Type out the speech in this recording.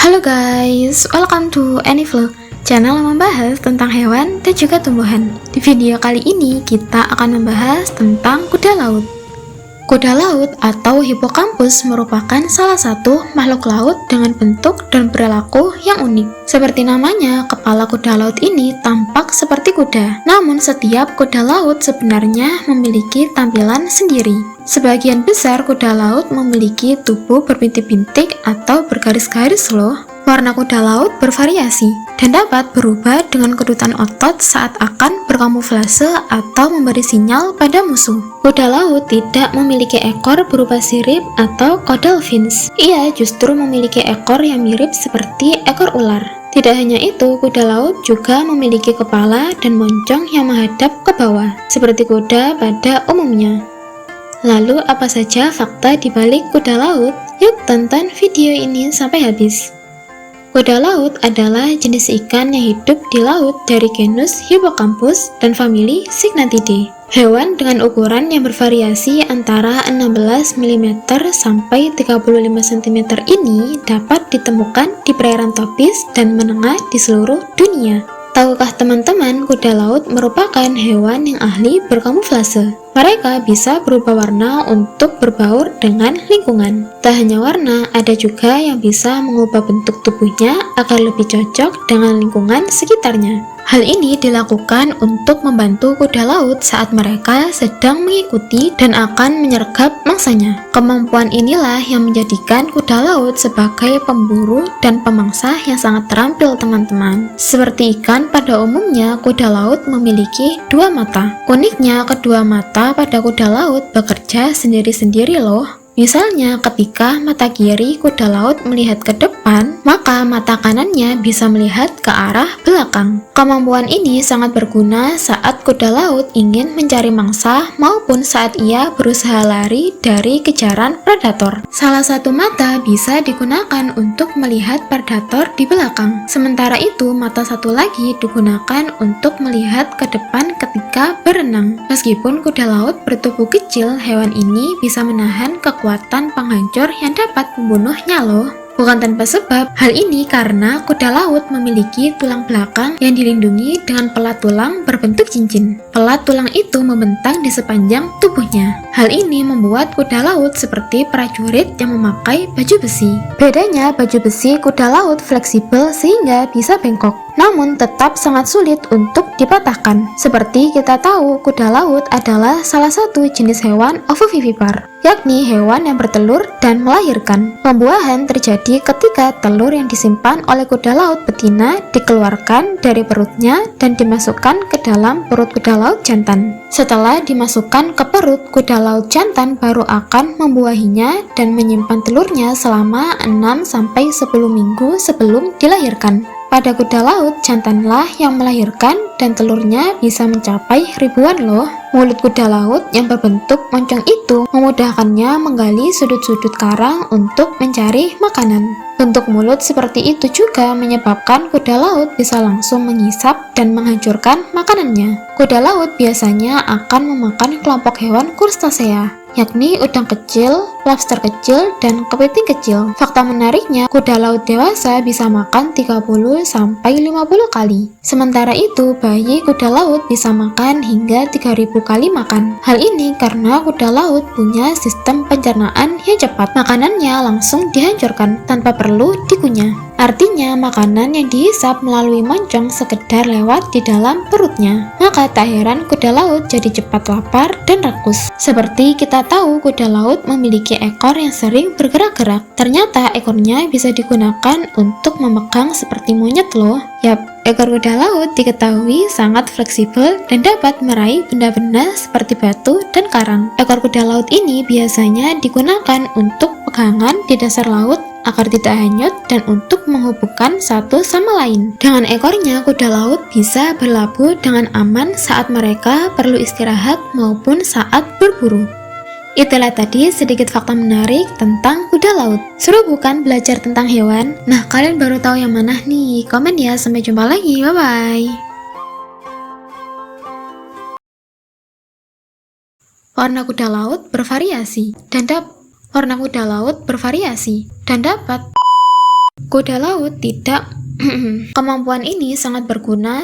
Halo guys, welcome to Anyflow, channel yang membahas tentang hewan dan juga tumbuhan. Di video kali ini kita akan membahas tentang kuda laut. Kuda laut atau hippocampus merupakan salah satu makhluk laut dengan bentuk dan perilaku yang unik. Seperti namanya, kepala kuda laut ini tampak seperti kuda. Namun setiap kuda laut sebenarnya memiliki tampilan sendiri. Sebagian besar kuda laut memiliki tubuh berbintik-bintik atau bergaris-garis loh. Warna kuda laut bervariasi dan dapat berubah dengan kedutan otot saat akan berkamuflase atau memberi sinyal pada musuh. Kuda laut tidak memiliki ekor berupa sirip atau caudal fins. Ia justru memiliki ekor yang mirip seperti ekor ular. Tidak hanya itu, kuda laut juga memiliki kepala dan moncong yang menghadap ke bawah, seperti kuda pada umumnya. Lalu apa saja fakta di balik kuda laut? Yuk tonton video ini sampai habis. Kuda laut adalah jenis ikan yang hidup di laut dari genus Hippocampus dan famili Cygnathidae. Hewan dengan ukuran yang bervariasi antara 16 mm sampai 35 cm ini dapat ditemukan di perairan tropis dan menengah di seluruh dunia. Tahukah teman-teman, kuda laut merupakan hewan yang ahli berkamuflase. Mereka bisa berubah warna untuk berbaur dengan lingkungan. Tak hanya warna, ada juga yang bisa mengubah bentuk tubuhnya agar lebih cocok dengan lingkungan sekitarnya. Hal ini dilakukan untuk membantu kuda laut saat mereka sedang mengikuti dan akan menyergap mangsanya. Kemampuan inilah yang menjadikan kuda laut sebagai pemburu dan pemangsa yang sangat terampil, teman-teman. Seperti ikan pada umumnya, kuda laut memiliki dua mata. Uniknya, kedua mata pada kuda laut bekerja sendiri-sendiri loh. Misalnya, ketika mata kiri kuda laut melihat ke depan, maka mata kanannya bisa melihat ke arah belakang. Kemampuan ini sangat berguna saat kuda laut ingin mencari mangsa maupun saat ia berusaha lari dari kejaran predator. Salah satu mata bisa digunakan untuk melihat predator di belakang. Sementara itu, mata satu lagi digunakan untuk melihat ke depan ketika berenang. Meskipun kuda laut bertubuh kecil, hewan ini bisa menahan kekuatan penghancur yang dapat membunuhnya loh. Bukan tanpa sebab, hal ini karena kuda laut memiliki tulang belakang yang dilindungi dengan pelat tulang berbentuk cincin. Pelat tulang itu membentang di sepanjang tubuhnya. Hal ini membuat kuda laut seperti prajurit yang memakai baju besi. Bedanya, baju besi kuda laut fleksibel sehingga bisa bengkok, namun tetap sangat sulit untuk dipatahkan. Seperti kita tahu, kuda laut adalah salah satu jenis hewan ovovivipar, yakni hewan yang bertelur dan melahirkan. Pembuahan terjadi ketika telur yang disimpan oleh kuda laut betina dikeluarkan dari perutnya dan dimasukkan ke dalam perut kuda laut jantan. Setelah dimasukkan ke perut, kuda laut jantan baru akan membuahinya dan menyimpan telurnya selama 6-10 minggu sebelum dilahirkan. Pada kuda laut, jantanlah yang melahirkan dan telurnya bisa mencapai ribuan loh. Mulut kuda laut yang berbentuk moncong itu memudahkannya menggali sudut-sudut karang untuk mencari makanan. Bentuk mulut seperti itu juga menyebabkan kuda laut bisa langsung mengisap dan menghancurkan makanannya. Kuda laut biasanya akan memakan kelompok hewan krustasea, yakni udang kecil, lobster kecil, dan kepiting kecil. Fakta menariknya, kuda laut dewasa bisa makan 30-50 kali. Sementara itu, bayi kuda laut bisa makan hingga 3000 kali makan. Hal ini karena kuda laut punya sistem pencernaan yang cepat. Makanannya langsung dihancurkan tanpa perlu dikunyah. Artinya, makanan yang dihisap melalui moncong sekedar lewat di dalam perutnya. Maka tak heran kuda laut jadi cepat lapar dan rakus. Seperti kita tahu, kuda laut memiliki ekor yang sering bergerak-gerak. Ternyata ekornya bisa digunakan untuk memegang seperti monyet loh. Yap, ekor kuda laut diketahui sangat fleksibel dan dapat meraih benda-benda seperti batu dan karang. Ekor kuda laut ini biasanya digunakan untuk pegangan di dasar laut agar tidak hanyut dan untuk menghubungkan satu sama lain. Dengan ekornya, kuda laut bisa berlabuh dengan aman saat mereka perlu istirahat maupun saat berburu. Itulah tadi sedikit fakta menarik tentang kuda laut. Seru bukan belajar tentang hewan? Nah, kalian baru tahu yang mana nih? Komen ya, sampai jumpa lagi, bye-bye. Warna kuda laut bervariasi dan dapat Kuda laut tidak. Kemampuan ini sangat berguna